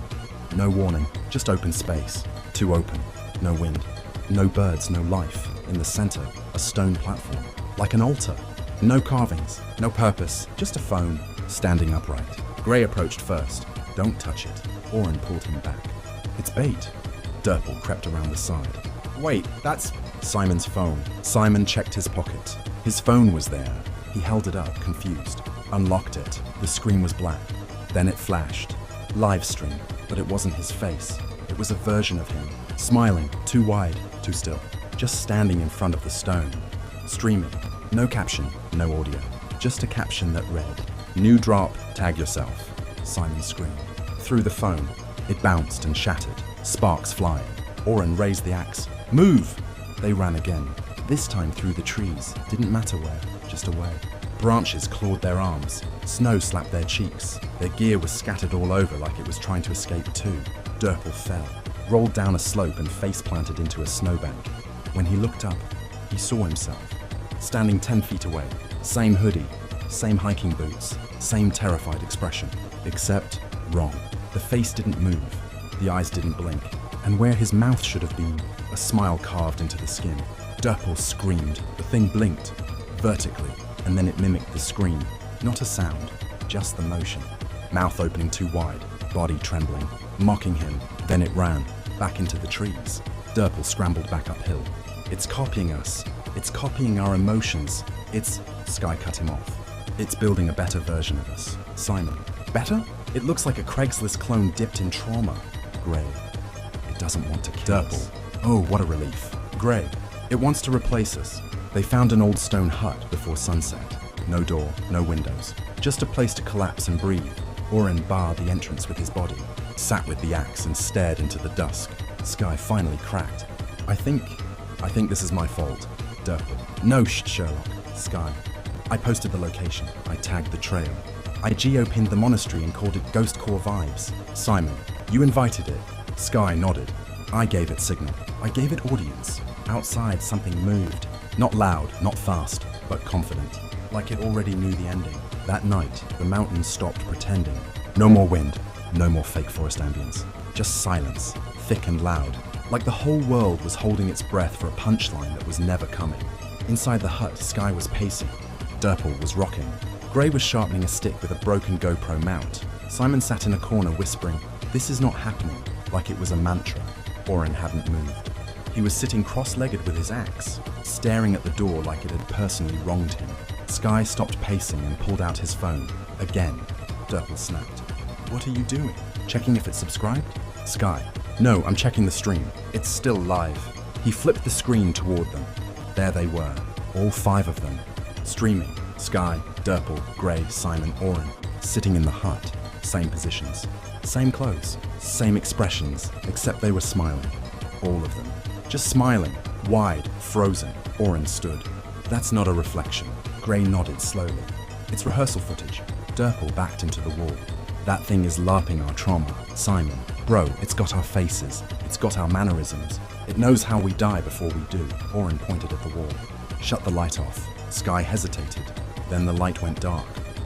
No warning, just open space. Too open. No wind. No birds, no life. In the center, a stone platform. Like an altar. No carvings, no purpose, just a phone, standing upright. Gray approached first. "Don't touch it." Oren pulled him back. "It's bait." Durple crept around the side. "Wait, that's..." Simon's phone. Simon checked his pocket. His phone was there. He held it up, confused. Unlocked it. The screen was black. Then it flashed. Live stream. But it wasn't his face. It was a version of him. Smiling. Too wide. Too still. Just standing in front of the stone. Streaming. No caption. No audio. Just a caption that read, "New drop. Tag yourself." Simon screamed. Through the phone. It bounced and shattered. Sparks flying. Oren raised the axe. "Move!" They ran again. This time through the trees, didn't matter where, just away. Branches clawed their arms, snow slapped their cheeks, their gear was scattered all over like it was trying to escape too. Derpel fell, rolled down a slope and face planted into a snowbank. When he looked up, he saw himself, standing 10 feet away, same hoodie, same hiking boots, same terrified expression, except wrong. The face didn't move, the eyes didn't blink, and where his mouth should have been, a smile carved into the skin. Derpel screamed, the thing blinked, vertically, and then it mimicked the scream. Not a sound, just the motion. Mouth opening too wide, body trembling, mocking him, then it ran, back into the trees. Derpel scrambled back uphill. It's copying us. It's copying our emotions. Sky cut him off. It's building a better version of us. Simon. Better? It looks like a Craigslist clone dipped in trauma. Gray. It doesn't want to kill us. Oh, what a relief. Gray. It wants to replace us. They found an old stone hut before sunset. No door, no windows. Just a place to collapse and breathe. Oren barred the entrance with his body, sat with the axe and stared into the dusk. Sky finally cracked. I think this is my fault. Derpel. No, Sherlock. Sky. I posted the location. I tagged the trail. I geo-pinned the monastery and called it Ghost Core Vibes. Simon. You invited it. Sky nodded. I gave it signal. I gave it audience. Outside, something moved. Not loud, not fast, but confident. Like it already knew the ending. That night, the mountains stopped pretending. No more wind, no more fake forest ambience. Just silence, thick and loud. Like the whole world was holding its breath for a punchline that was never coming. Inside the hut, Sky was pacing. Derpel was rocking. Gray was sharpening a stick with a broken GoPro mount. Simon sat in a corner whispering, "This is not happening," like it was a mantra. Oren hadn't moved. He was sitting cross-legged with his axe, staring at the door like it had personally wronged him. Sky stopped pacing and pulled out his phone. Again, Derpel snapped. "What are you doing? Checking if it's subscribed?" Sky. "No, I'm checking the stream. It's still live." He flipped the screen toward them. There they were, all 5 of them, streaming. Sky, Derpel, Gray, Simon, Oren, sitting in the hut. Same positions, same clothes, same expressions, except they were smiling. All of them. Just smiling, wide, frozen. Oren stood. "That's not a reflection." Gray nodded slowly. "It's rehearsal footage." Derpel backed into the wall. "That thing is LARPing our trauma." Simon. "Bro, it's got our faces. It's got our mannerisms. It knows how we die before we do." Oren pointed at the wall. "Shut the light off." Sky hesitated. Then the light went dark,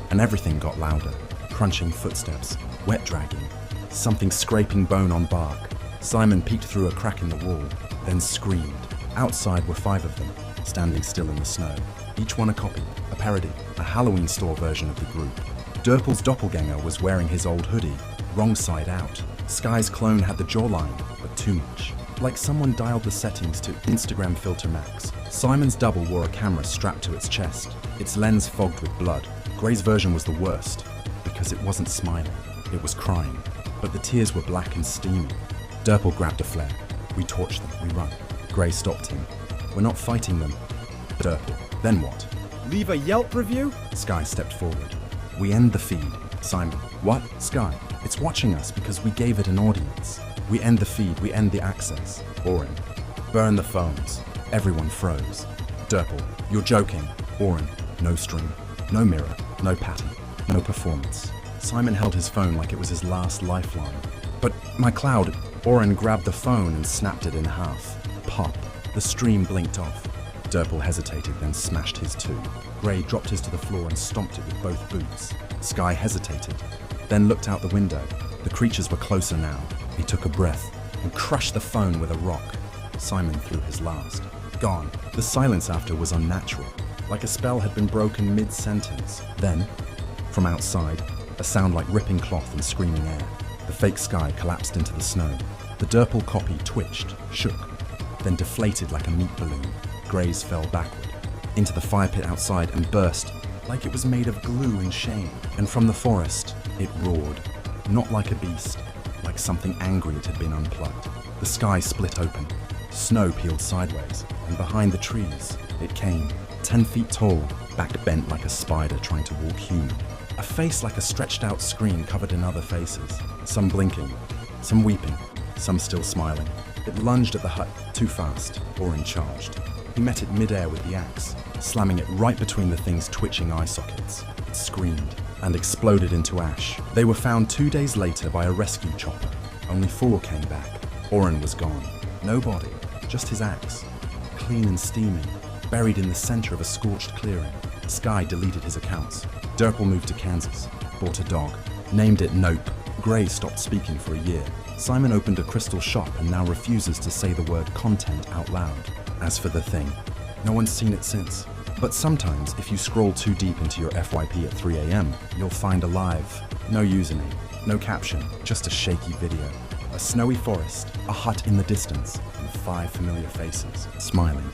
and everything got louder. Crunching footsteps, wet dragging, something scraping bone on bark. Simon peeked through a crack in the wall, then screamed. Outside were 5 of them, standing still in the snow. Each one a copy, a parody, a Halloween store version of the group. Derpel's doppelganger was wearing his old hoodie, wrong side out. Sky's clone had the jawline, but too much. Like someone dialed the settings to Instagram filter max. Simon's double wore a camera strapped to its chest, its lens fogged with blood. Gray's version was the worst, because it wasn't smiling, it was crying. But the tears were black and steaming. Derpel grabbed a flare. "We torch them, we run." Gray stopped him. "We're not fighting them." Derpel. "Then what?" "Leave a Yelp review?" Sky stepped forward. "We end the feed." Simon. "What?" Sky. "It's watching us because we gave it an audience. We end the feed, we end the access." Oren. "Burn the phones." Everyone froze. Derpel. "You're joking." Oren. "No stream, no mirror, no pattern, no performance." Simon held his phone like it was his last lifeline. "But my cloud." Oren grabbed the phone and snapped it in half. Pop. The stream blinked off. Derpel hesitated, then smashed his too. Gray dropped his to the floor and stomped it with both boots. Sky hesitated, then looked out the window. The creatures were closer now. He took a breath and crushed the phone with a rock. Simon threw his last. Gone. The silence after was unnatural, like a spell had been broken mid-sentence. Then, from outside, a sound like ripping cloth and screaming air. The fake Sky collapsed into the snow. The Derpel copy twitched, shook, then deflated like a meat balloon. Gray's fell backward, into the fire pit outside and burst, like it was made of glue and shame. And from the forest, it roared, not like a beast, like something angry it had been unplugged. The sky split open, snow peeled sideways, and behind the trees, it came, 10 feet tall, back bent like a spider trying to walk human. A face like a stretched out screen covered in other faces, some blinking, some weeping, some still smiling. It lunged at the hut, too fast, Oren charged. He met it mid-air with the axe, slamming it right between the thing's twitching eye sockets. It screamed and exploded into ash. They were found 2 days later by a rescue chopper. Only 4 came back. Oren was gone. No body, just his axe. Clean and steaming, buried in the center of a scorched clearing. Sky deleted his accounts. Durple moved to Kansas, bought a dog, named it Nope. Gray stopped speaking for a year. Simon opened a crystal shop and now refuses to say the word content out loud. As for the thing, no one's seen it since. But sometimes, if you scroll too deep into your FYP at 3 a.m., you'll find a live. No username, no caption, just a shaky video. A snowy forest, a hut in the distance, and 5 familiar faces, smiling.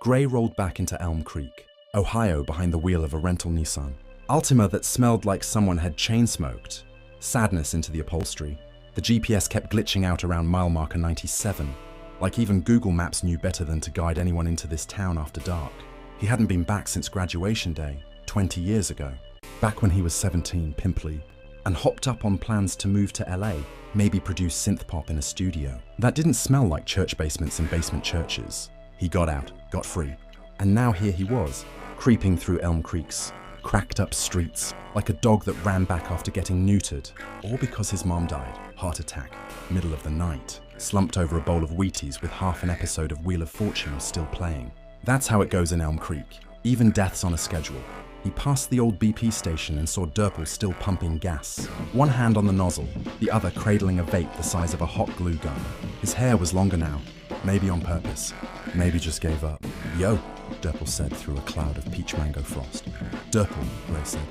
Gray rolled back into Elm Creek, Ohio, behind the wheel of a rental Nissan. Altima that smelled like someone had chain-smoked. Sadness into the upholstery. The GPS kept glitching out around mile marker 97, like even Google Maps knew better than to guide anyone into this town after dark. He hadn't been back since graduation day, 20 years ago, back when he was 17, pimply, and hopped up on plans to move to LA, maybe produce synth pop in a studio. That didn't smell like church basements and basement churches. He got out, got free, and now here he was, creeping through Elm Creek's cracked up streets, like a dog that ran back after getting neutered, all because his mom died, heart attack, middle of the night, slumped over a bowl of Wheaties with half an episode of Wheel of Fortune still playing. That's how it goes in Elm Creek, even deaths on a schedule. He passed the old BP station and saw Durple still pumping gas, one hand on the nozzle, the other cradling a vape the size of a hot glue gun. His hair was longer now, maybe on purpose, maybe just gave up. Yo, Durple said through a cloud of peach mango frost. Durple, Gray said,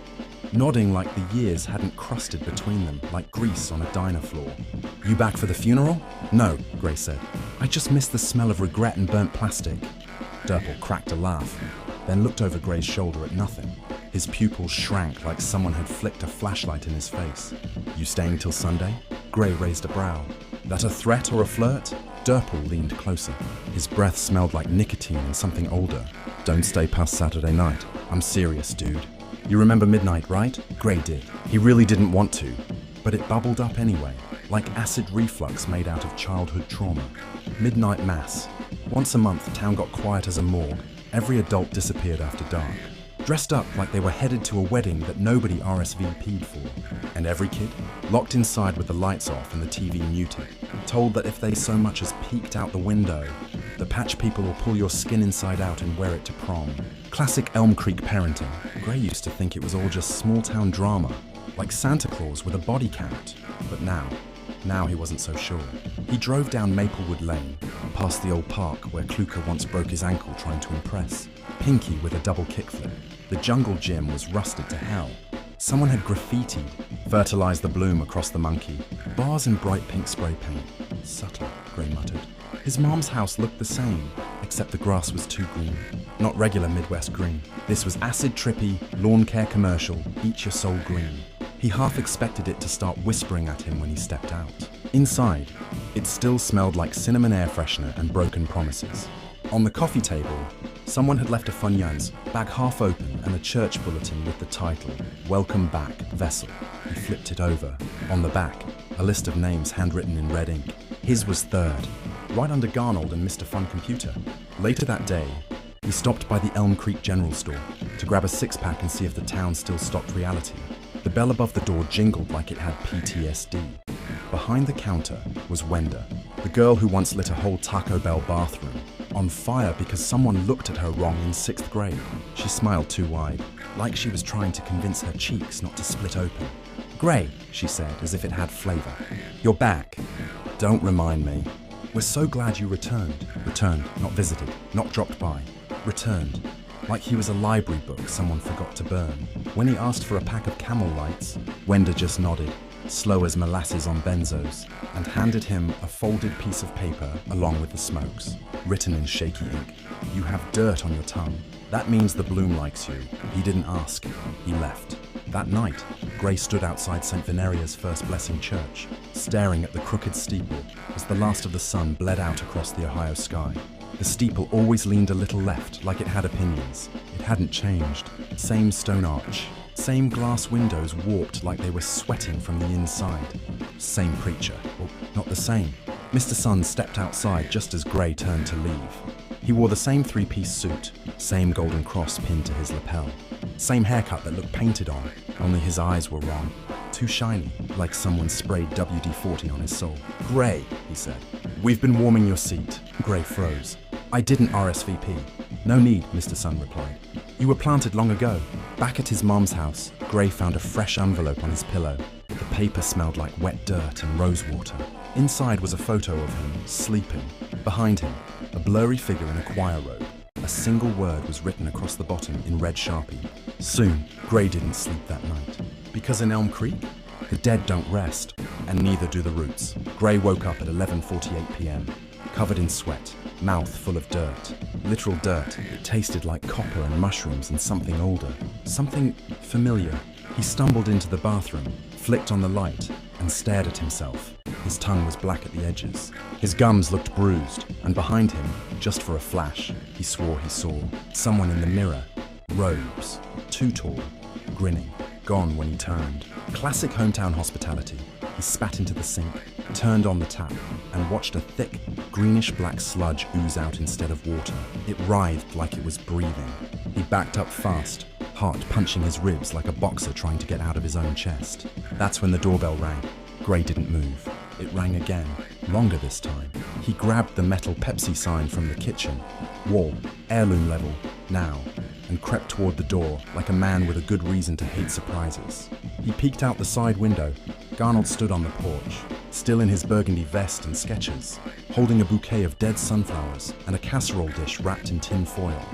nodding like the years hadn't crusted between them like grease on a diner floor. You back for the funeral? No, Gray said. I just missed the smell of regret and burnt plastic. Durple cracked a laugh, then looked over Gray's shoulder at nothing. His pupils shrank like someone had flicked a flashlight in his face. You staying till Sunday? Gray raised a brow. That a threat or a flirt? Durple leaned closer. His breath smelled like nicotine and something older. Don't stay past Saturday night. I'm serious, dude. You remember midnight, right? Gray did. He really didn't want to, but it bubbled up anyway, like acid reflux made out of childhood trauma. Midnight mass. Once a month, town got quiet as a morgue. Every adult disappeared after dark, dressed up like they were headed to a wedding that nobody RSVP'd for. And every kid, locked inside with the lights off and the TV muted, told that if they so much as peeked out the window, the patch people will pull your skin inside out and wear it to prom. Classic Elm Creek parenting. Gray used to think it was all just small-town drama, like Santa Claus with a body count. But now he wasn't so sure. He drove down Maplewood Lane, past the old park where Kluka once broke his ankle trying to impress. Pinky with a double kickflip. The jungle gym was rusted to hell. Someone had graffitied, fertilized the bloom across the monkey. Bars in bright pink spray paint. Subtle, Gray muttered. His mom's house looked the same, except the grass was too green. Not regular Midwest green. This was acid trippy, lawn care commercial, eat your soul green. He half expected it to start whispering at him when he stepped out. Inside, it still smelled like cinnamon air freshener and broken promises. On the coffee table, someone had left a Funyuns, bag half open, and a church bulletin with the title, Welcome Back, Vessel. He flipped it over. On the back, a list of names handwritten in red ink. His was third, right under Garnold and Mr. Fun Computer. Later that day, he stopped by the Elm Creek General Store to grab a six-pack and see if the town still stocked reality. The bell above the door jingled like it had PTSD. Behind the counter was Wenda, the girl who once lit a whole Taco Bell bathroom, on fire because someone looked at her wrong in 6th grade. She smiled too wide, like she was trying to convince her cheeks not to split open. Gray, she said, as if it had flavor. You're back. Don't remind me. We're so glad you returned. Returned, not visited, not dropped by. Returned. Like he was a library book someone forgot to burn. When he asked for a pack of Camel Lights, Wenda just nodded, slow as molasses on benzos, and handed him a folded piece of paper along with the smokes, written in shaky ink. You have dirt on your tongue. That means the bloom likes you. He didn't ask. He left. That night, Gray stood outside St. Veneria's First Blessing Church, staring at the crooked steeple as the last of the sun bled out across the Ohio sky. The steeple always leaned a little left, like it had opinions. It hadn't changed. Same stone arch. Same glass windows warped like they were sweating from the inside. Same preacher. Well, not the same. Mr. Sun stepped outside just as Gray turned to leave. He wore the same three-piece suit, same golden cross pinned to his lapel, same haircut that looked painted on, only his eyes were wrong. Too shiny, like someone sprayed WD-40 on his soul. "Gray," he said. "We've been warming your seat." Gray froze. "I didn't RSVP. "No need," Mr. Sun replied. "You were planted long ago." Back at his mom's house, Gray found a fresh envelope on his pillow. The paper smelled like wet dirt and rose water. Inside was a photo of him, sleeping. Behind him, a blurry figure in a choir robe. A single word was written across the bottom in red Sharpie. Soon, Gray didn't sleep that night. Because in Elm Creek, the dead don't rest, and neither do the roots. Gray woke up at 11:48 p.m., covered in sweat, mouth full of dirt. Literal dirt. It tasted like copper and mushrooms and something older. Something familiar. He stumbled into the bathroom, flicked on the light, and stared at himself. His tongue was black at the edges. His gums looked bruised, and behind him, just for a flash, he swore he saw someone in the mirror. Robes. Too tall. Grinning. Gone when he turned. Classic hometown hospitality. He spat into the sink, turned on the tap, and watched a thick, greenish-black sludge ooze out instead of water. It writhed like it was breathing. He backed up fast, heart punching his ribs like a boxer trying to get out of his own chest. That's when the doorbell rang. Gray didn't move. It rang again, longer this time. He grabbed the metal Pepsi sign from the kitchen, wall, heirloom level, now, and crept toward the door like a man with a good reason to hate surprises. He peeked out the side window. Garnold stood on the porch, still in his burgundy vest and Skechers, holding a bouquet of dead sunflowers and a casserole dish wrapped in tin foil.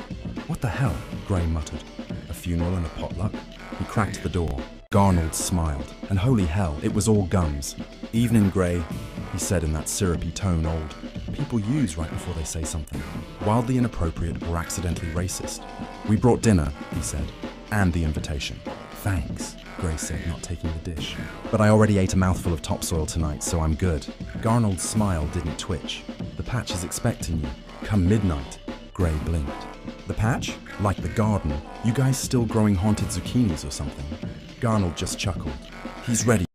"What the hell?" Gray muttered. "A funeral and a potluck?" He cracked the door. Garnold smiled, and holy hell, it was all gums. "Evening, Gray," he said in that syrupy tone old people use right before they say something, wildly inappropriate or accidentally racist. "We brought dinner," he said, "and the invitation." "Thanks," Gray said, not taking the dish. "But I already ate a mouthful of topsoil tonight, so I'm good." Garnold's smile didn't twitch. "The patch is expecting you. Come midnight." Gray blinked. "The patch? Like the garden? You guys still growing haunted zucchinis or something?" Garnold just chuckled. "He's ready."